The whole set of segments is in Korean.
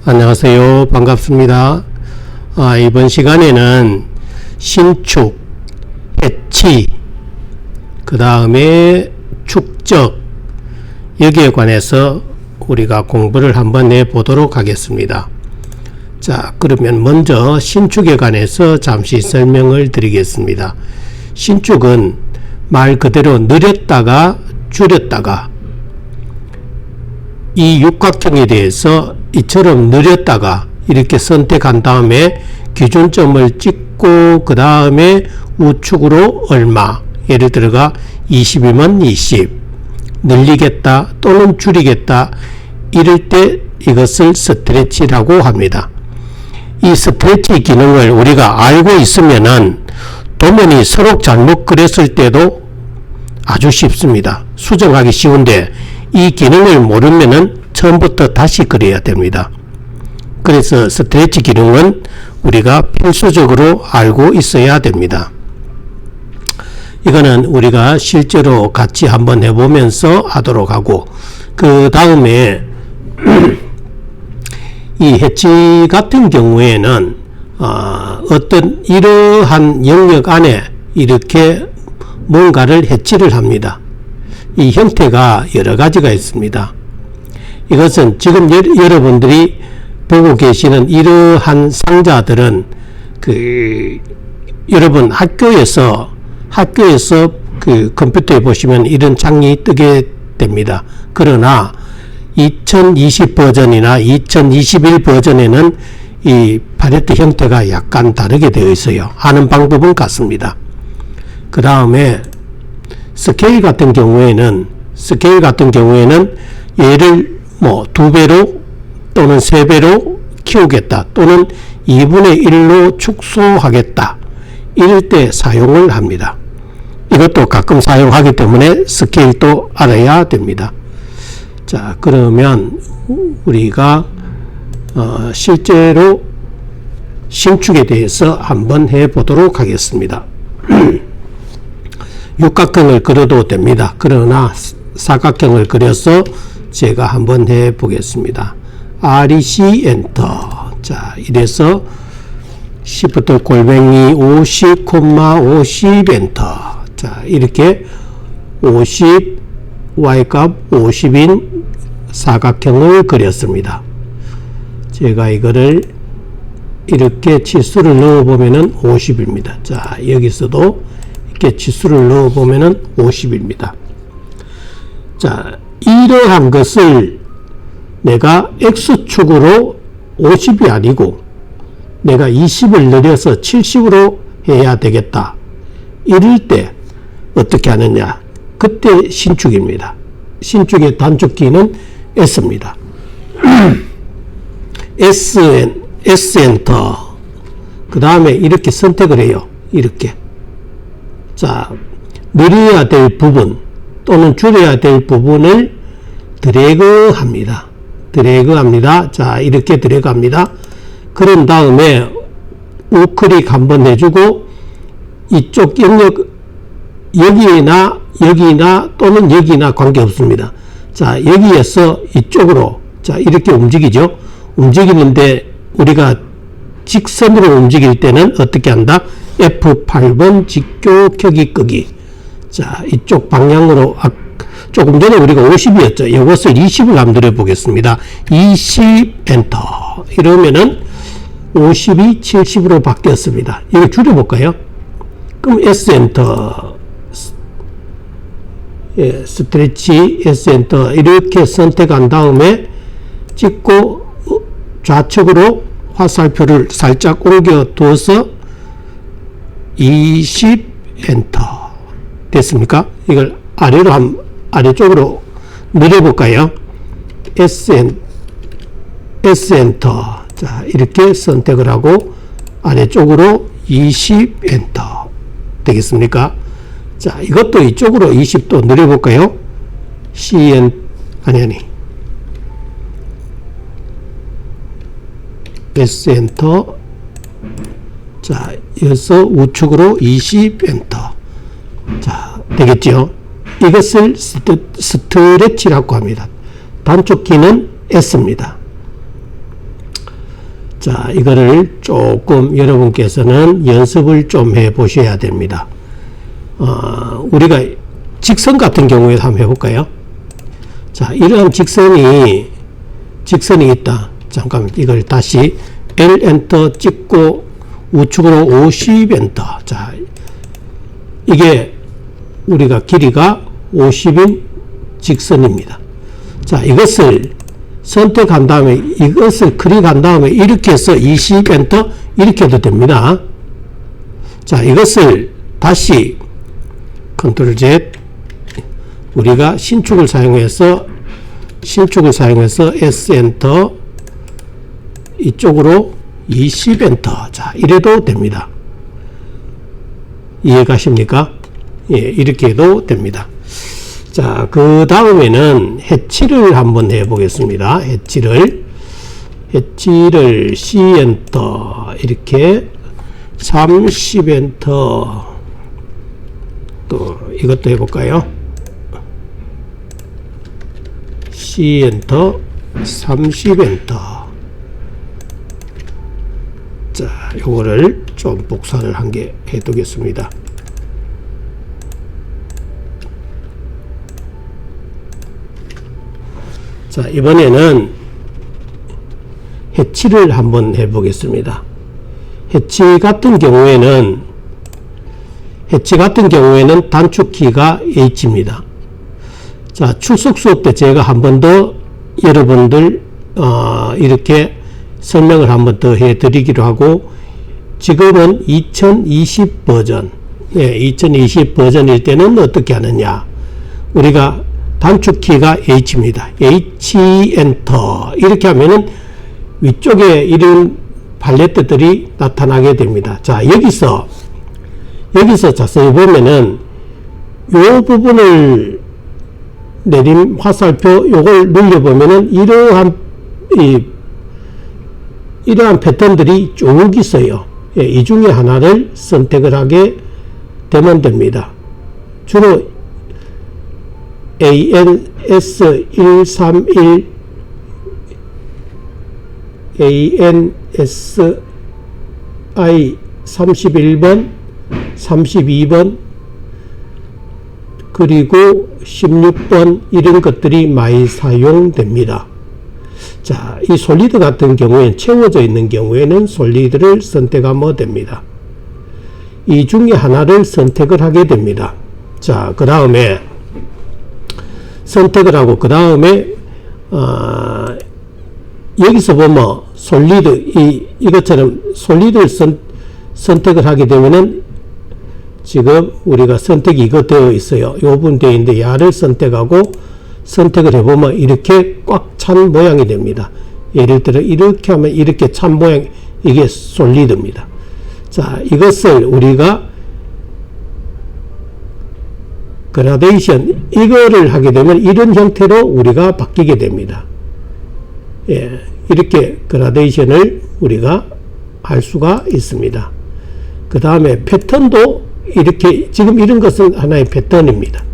안녕하세요. 반갑습니다. 이번 시간에는 신축, 해치, 그 다음에 축적, 여기에 관해서 우리가 공부를 한번 해보도록 하겠습니다. 자, 그러면 먼저 신축에 관해서 잠시 설명을 드리겠습니다. 신축은 말 그대로 늘렸다가 줄였다가, 이 육각형에 대해서 이처럼 늘렸다가 이렇게 선택한 다음에 기준점을 찍고 그 다음에 우측으로 얼마, 예를 들어가 20이면 20, 늘리겠다 또는 줄이겠다 이럴 때 이것을 스트레치라고 합니다. 이 스트레치 기능을 우리가 알고 있으면은 도면이 서로 잘못 그렸을 때도 아주 쉽습니다. 수정하기 쉬운데 이 기능을 모르면은 처음부터 다시 그려야 됩니다. 그래서 스트레치 기능은 우리가 필수적으로 알고 있어야 됩니다. 이거는 우리가 실제로 같이 한번 해보면서 하도록 하고, 그 다음에 이 해치 같은 경우에는 어떤 이러한 영역 안에 이렇게 뭔가를 해치를 합니다. 이 형태가 여러 가지가 있습니다. 이것은 지금 여러분들이 보고 계시는 이러한 상자들은 여러분 학교에서 그 컴퓨터에 보시면 이런 창이 뜨게 됩니다. 그러나 2020 버전이나 2021 버전에는 이 팔레트 형태가 약간 다르게 되어 있어요. 하는 방법은 같습니다. 그 다음에 스케일 같은 경우에는 얘를 2배로 또는 3배로 키우겠다 또는 2분의 1로 축소하겠다 이럴 때 사용을 합니다. 이것도 가끔 사용하기 때문에 스케일도 알아야 됩니다. 자, 그러면 우리가 실제로 신축에 대해서 한번 해보도록 하겠습니다. 육각형을 그려도 됩니다. 그러나 사각형을 그려서 제가 한번 해 보겠습니다. REC 엔터. 자, 이래서 Shift 골뱅이 50, 50 엔터. 자, 이렇게 50, Y값 50인 사각형을 그렸습니다. 제가 이거를 이렇게 치수를 넣어 보면은 50입니다. 자, 여기서도 이렇게 치수를 넣어 보면은 50입니다. 자, 이러한 것을 내가 X축으로 50이 아니고 내가 20을 늘려서 70으로 해야 되겠다. 이럴 때 어떻게 하느냐? 그때 신축입니다. 신축의 단축키는 S입니다. S 엔터. 그 다음에 이렇게 선택을 해요. 이렇게. 자, 늘려야 될 부분 또는 줄여야 될 부분을 드래그 합니다. 자, 이렇게 드래그 합니다. 그런 다음에 우클릭 한번 해주고 이쪽 영역 여기나 또는 여기나 관계없습니다. 자, 여기에서 이쪽으로 자, 이렇게 움직이죠. 움직이는데 우리가 직선으로 움직일 때는 어떻게 한다? F8번 직교 켜기 끄기. 자, 이쪽 방향으로 조금 전에 우리가 50이었죠. 이것을 20을 한번 늘려보겠습니다. 20 엔터. 이러면은 50이 70으로 바뀌었습니다. 이거 줄여볼까요? 그럼 S 엔터. 예, 스트레치 S 엔터. 이렇게 선택한 다음에 찍고 좌측으로 화살표를 살짝 옮겨 두어서 20 엔터. 됐습니까? 이걸 아래쪽으로 늘려볼까요? S 엔터. 자, 이렇게 선택을 하고 아래쪽으로 20 엔터. 되겠습니까? 자, 이것도 이쪽으로 20도 늘려볼까요? S 엔터. 자, 여기서 우측으로 20 엔터. 자, 되겠죠? 이것을 스트레치라고 합니다. 단축키는 S입니다. 자, 이거를 조금 여러분께서는 연습을 좀 해 보셔야 됩니다. 우리가 직선 같은 경우에 한번 해볼까요? 자, 이러한 직선이 있다. 잠깐 이걸 다시 L 엔터 찍고 우측으로 50 엔터. 자, 이게 우리가 길이가 50인 직선입니다. 자, 이것을 선택한 다음에 이것을 클릭한 다음에 이렇게 해서 20 엔터 이렇게 해도 됩니다. 자, 이것을 다시 컨트롤 Z 우리가 신축을 사용해서 S 엔터 이쪽으로 20 엔터. 자, 이래도 됩니다. 이해 가십니까? 예, 이렇게 해도 됩니다. 자, 그 다음에는 해치를 한번 해 보겠습니다. 해치를 C 엔터 이렇게 30 엔터 또 이것도 해볼까요? C 엔터 30 엔터. 자, 요거를 좀 복사를 한 개 해두겠습니다. 자, 이번에는 해치를 한번 해보겠습니다. 해치 같은 경우에는 단축키가 H입니다. 자, 출석 수업 때 제가 한 번 더 여러분들 이렇게 설명을 한 번 더 해드리기로 하고, 지금은 2020 버전, 2020 버전일 때는 어떻게 하느냐. 우리가 단축키가 H입니다. H 엔터 이렇게 하면은 위쪽에 이런 팔레트들이 나타나게 됩니다. 자, 여기서 자세히 보면은 요 부분을 내림 화살표 요걸 눌러보면은 이러한 패턴들이 쭉 있어요. 이 중에 하나를 선택을 하게 되면 됩니다. 주로 ANS131 ANSI 31번 32번 그리고 16번 이런 것들이 많이 사용됩니다. 자, 이 솔리드 같은 경우에는 채워져 있는 경우에는 솔리드를 선택하면 됩니다. 이 중에 하나를 선택을 하게 됩니다. 자, 그 다음에 선택을 하고 그 다음에 여기서 보면 솔리드 이것처럼 솔리드를 선택을 하게 되면은 지금 우리가 선택이 이거 되어 있어요. 요 부분 되어 있는데 야를 선택하고 선택을 해보면 이렇게 꽉 찬 모양이 됩니다. 예를 들어 이렇게 하면 이렇게 찬 모양, 이게 솔리드입니다. 자, 이것을 우리가 그라데이션 이거를 하게 되면 이런 형태로 우리가 바뀌게 됩니다. 예, 이렇게 그라데이션을 우리가 할 수가 있습니다. 그 다음에 패턴도 이렇게 지금 이런 것은 하나의 패턴입니다.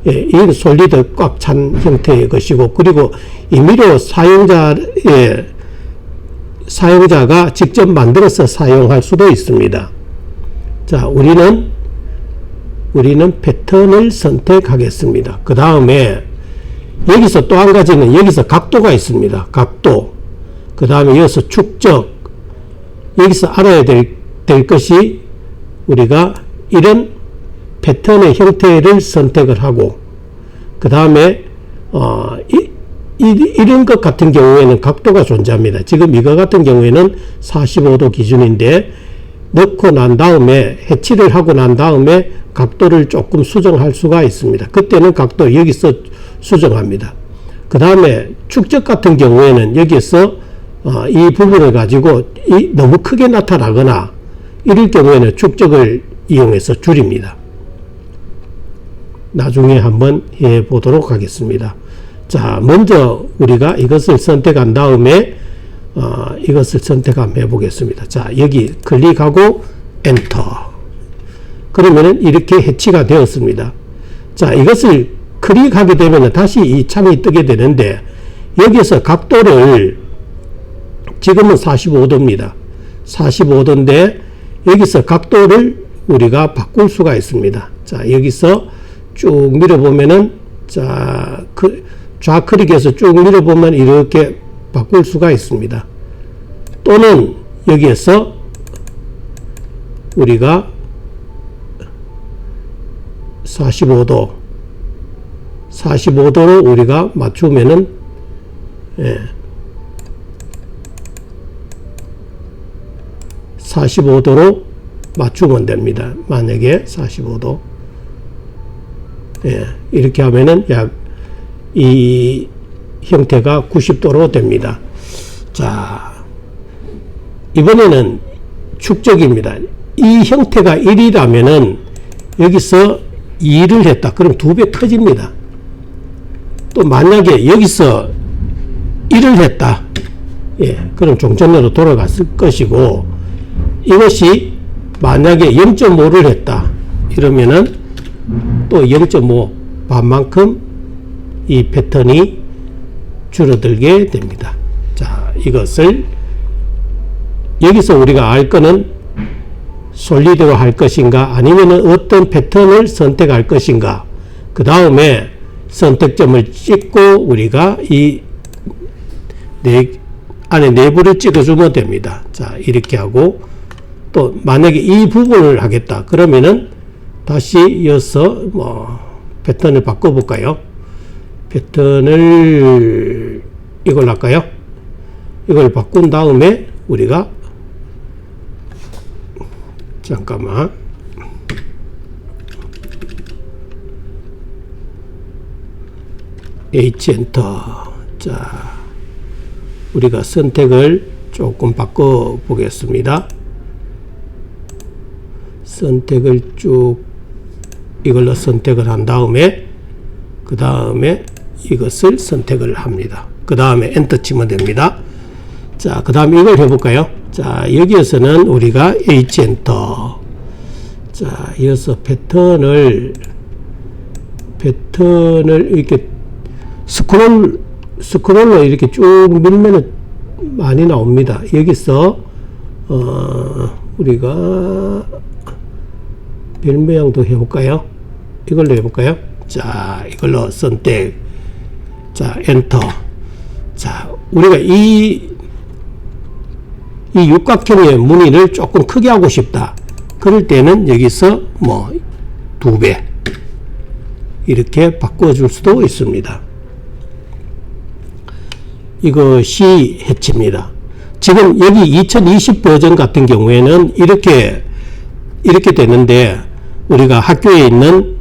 예, 이건 솔리드 꽉 찬 형태의 것이고, 그리고 임의로 사용자가 직접 만들어서 사용할 수도 있습니다. 자, 우리는 패턴을 선택하겠습니다. 그 다음에 여기서 또 한 가지는 여기서 각도가 있습니다. 각도. 그 다음에 여기서 축적. 여기서 알아야 될 것이 우리가 이런 패턴의 형태를 선택을 하고, 그 다음에 이런 것 같은 경우에는 각도가 존재합니다. 지금 이거 같은 경우에는 45도 기준인데 넣고 난 다음에 해치를 하고 난 다음에 각도를 조금 수정할 수가 있습니다. 그때는 각도 여기서 수정합니다. 그 다음에 축적 같은 경우에는 여기서 이 부분을 가지고 너무 크게 나타나거나 이럴 경우에는 축적을 이용해서 줄입니다. 나중에 한번 해 보도록 하겠습니다. 자, 먼저 우리가 이것을 선택한 다음에 이것을 선택 한번 해 보겠습니다. 자, 여기 클릭하고 엔터. 그러면은 이렇게 해치가 되었습니다. 자, 이것을 클릭하게 되면 다시 이 창이 뜨게 되는데, 여기서 각도를 지금은 45도입니다. 45도인데 여기서 각도를 우리가 바꿀 수가 있습니다. 자, 여기서 쭉 밀어보면은, 자, 좌클릭해서 쭉 밀어보면 이렇게 바꿀 수가 있습니다. 또는 여기에서 우리가 45도로 우리가 맞추면은, 예, 45도로 맞추면 됩니다. 만약에 45도. 예, 이렇게 하면은 약 이 형태가 90도로 됩니다. 자, 이번에는 축적입니다. 이 형태가 1이라면은 여기서 2를 했다. 그럼 2배 커집니다. 또 만약에 여기서 1을 했다. 예, 그럼 종전으로 돌아갔을 것이고, 이것이 만약에 0.5를 했다. 이러면은 또 0.5 반만큼 이 패턴이 줄어들게 됩니다. 자, 이것을 여기서 우리가 알 거는 솔리드로 할 것인가 아니면 어떤 패턴을 선택할 것인가, 그 다음에 선택점을 찍고 우리가 이 안에 내부를 찍어주면 됩니다. 자, 이렇게 하고, 또 만약에 이 부분을 하겠다 그러면은 다시 이어서 패턴을 바꿔볼까요? 패턴을 이걸 할까요? 이걸 바꾼 다음에 우리가 잠깐만, H 엔터. 자, 우리가 선택을 조금 바꿔 보겠습니다. 선택을 쭉 이걸로 선택을 한 다음에 그 다음에 이것을 선택을 합니다. 그 다음에 엔터 치면 됩니다. 자, 그 다음에 이걸 해볼까요? 자, 여기에서는 우리가 H 엔터. 자, 이어서 패턴을 이렇게 스크롤로 이렇게 쭉 밀면은 많이 나옵니다. 여기서 우리가 별 모양도 해볼까요? 이걸로 해볼까요? 자, 이걸로 선택. 자, 엔터. 자, 우리가 이 육각형의 무늬를 조금 크게 하고 싶다. 그럴 때는 여기서 2배 이렇게 바꿔줄 수도 있습니다. 이것이 해치입니다. 지금 여기 2020 버전 같은 경우에는 이렇게 되는데, 우리가 학교에 있는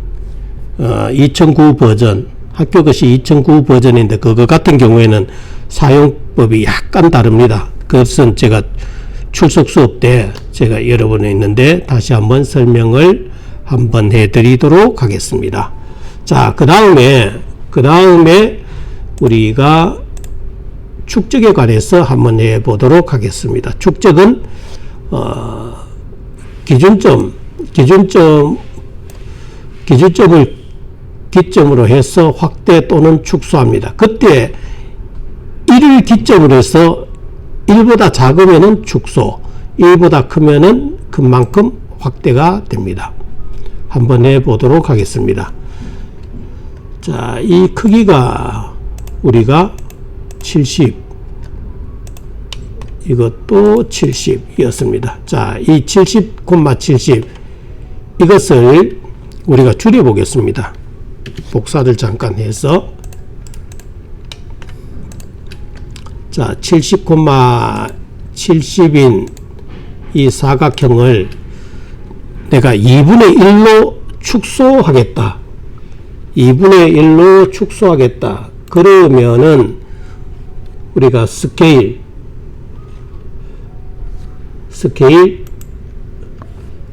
2009 버전, 학교 것이 2009 버전인데 그거 같은 경우에는 사용법이 약간 다릅니다. 그것은 제가 출석 수업 때 제가 여러 번 했는데 다시 한번 설명을 한번 해드리도록 하겠습니다. 자, 그 다음에 우리가 축적에 관해서 한번 해보도록 하겠습니다. 축적은 기준점을 기점으로 해서 확대 또는 축소합니다. 그때 1을 기점으로 해서 1보다 작으면은 축소, 1보다 크면은 그만큼 확대가 됩니다. 한번 해보도록 하겠습니다. 자, 이 크기가 우리가 70, 이것도 70이었습니다. 자, 이 70,70 이것을 우리가 줄여 보겠습니다. 복사를 잠깐 해서, 자, 70,70인 이 사각형을 내가 2분의 1로 축소하겠다. 2분의 1로 축소하겠다. 그러면은 우리가 스케일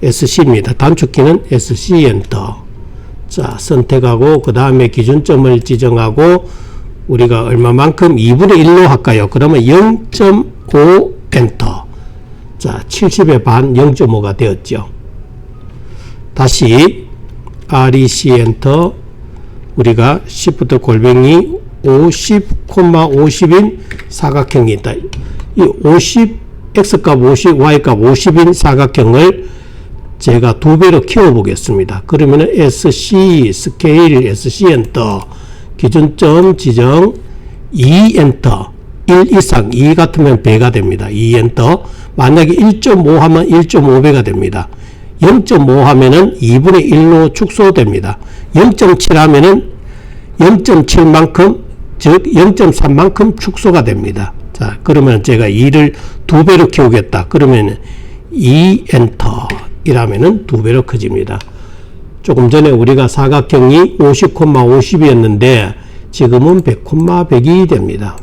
SC입니다. 단축키는 SC 엔터. 자, 선택하고 그 다음에 기준점을 지정하고 우리가 얼마만큼 2분의 1로 할까요? 그러면 0.5 엔터. 자, 70의 반 0.5가 되었죠. 다시 REC 엔터. 우리가 Shift 골뱅이 50,50인 사각형이 있다. 이 50, x값 50, y값 50인 사각형을 제가 2배로 키워보겠습니다. 그러면은 SC, 스케일, SC 엔터, 기준점 지정, 2 엔터, 1 이상, 2 같으면 배가 됩니다. 2 엔터. 만약에 1.5 하면 1.5배가 됩니다. 0.5 하면은 2분의 1로 축소됩니다. 0.7 하면은 0.7만큼, 즉 0.3만큼 축소가 됩니다. 자, 그러면 제가 2를 2배로 키우겠다. 그러면 2 엔터 이라면은 2배로 커집니다. 조금 전에 우리가 사각형이 50, 50이었는데 지금은 100, 100이 됩니다.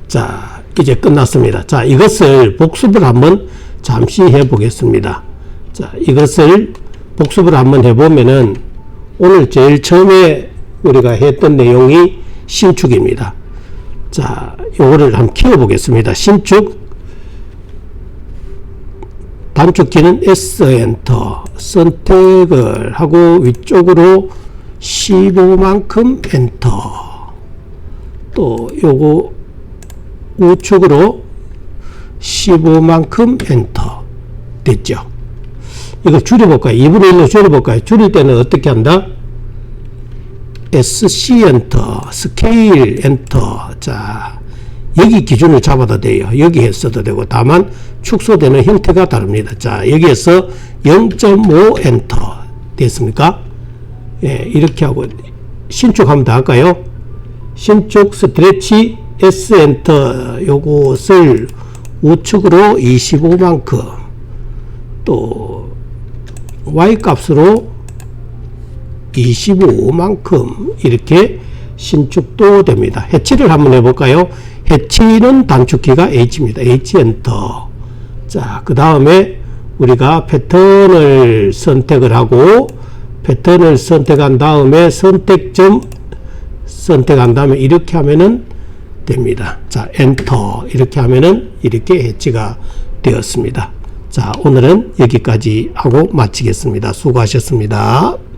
자, 이제 끝났습니다. 자, 이것을 복습을 한번 잠시 해 보겠습니다. 자, 이것을 복습을 한번 해보면은 오늘 제일 처음에 우리가 했던 내용이 신축입니다. 자, 요거를 한번 키워 보겠습니다. 신축 단축키는 S 엔터 선택을 하고 위쪽으로 15만큼 엔터, 또 요거 우측으로 15만큼 엔터 됐죠. 이거 줄여볼까요? 2분의 1로 줄여볼까요? 줄일 때는 어떻게 한다? SC 엔터, 스케일 엔터. 자, 여기 기준을 잡아도 돼요. 여기 했어도 되고, 다만 축소되는 형태가 다릅니다. 자, 여기에서 0.5 엔터 됐습니까? 예, 이렇게 하고 신축하면 더 할까요? 신축 스트레치 S 엔터, 요것을 우측으로 25만큼, 또 Y 값으로 25만큼 이렇게 신축도 됩니다. 해치를 한번 해볼까요? 해치는 단축키가 H입니다. H 엔터. 자, 그 다음에 우리가 패턴을 선택을 하고, 패턴을 선택한 다음에 선택점 선택한 다음에 이렇게 하면은 됩니다. 자, 엔터 이렇게 하면은 이렇게 해치가 되었습니다. 자, 오늘은 여기까지 하고 마치겠습니다. 수고하셨습니다.